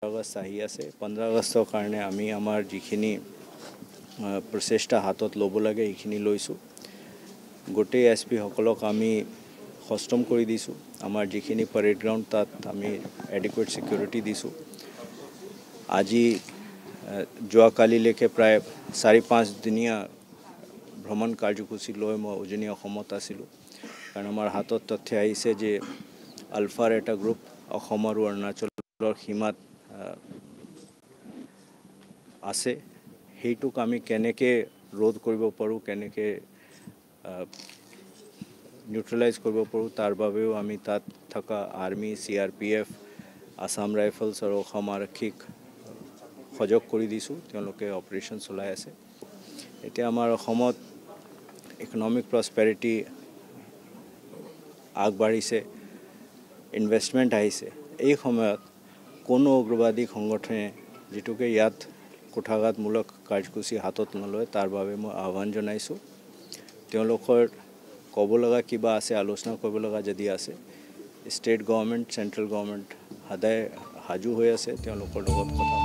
আগষ্ট আহি আছে 15 আগষ্টৰ কাৰণে আমি আমাৰ যিখিনি প্ৰচেষ্টা হাতত ল'ব লাগে এইখিনি লৈছোঁ গোটেই এছপি সকলক আমি সষ্টম কৰি দিছোঁ আমাৰ যিখিনি পৰেড গ্ৰাউণ্ড তাত আমি এডিকুৱেট সিকিউৰিটি দিছোঁ আজি যোৱাকালিলৈকে প্ৰায় 4-5 দিনীয়া ভ্ৰমণ কাৰ্যসূচী লৈ মই উজনি অসমত আছিলোঁ কাৰণ আমাৰ হাতত তথ্য আহিছে যে আলফাৰ এটা গ্ৰুপ অসম আৰু অৰুণাচলৰ সীমাত আছে সেইটোক আমি কেনেকৈ ৰোধ কৰিব পাৰোঁ কেনেকৈ নিউট্ৰেলাইজ কৰিব পাৰোঁ তাৰ বাবেও আমি তাত থকা আৰ্মি CRPF আসাম ৰাইফলছ আৰু অসম আৰক্ষীক সজাগ কৰি দিছোঁ তেওঁলোকে অপাৰেশ্যন চলাই আছে এতিয়া আমাৰ অসমত ইকনমিক প্ৰসপেৰিটি আগবাঢ়িছে ইনভেষ্টমেণ্ট আহিছে এই সময়ত কোনো উগ্ৰবাদী সংগঠনে যেটোকে ইয়াত কুঠাঘাতমূলক কাৰ্যসূচী হাতত নলয় তাৰ বাবে মই আহ্বান জনাইছোঁ তেওঁলোকৰ ক'ব লগা কিবা আছে আলোচনা কৰিব লগা যদি আছে ষ্টেট গভৰ্ণমেণ্ট চেণ্ট্ৰেল গভৰ্ণমেণ্ট সদায় সাজু হৈ আছে তেওঁলোকৰ লগত কথা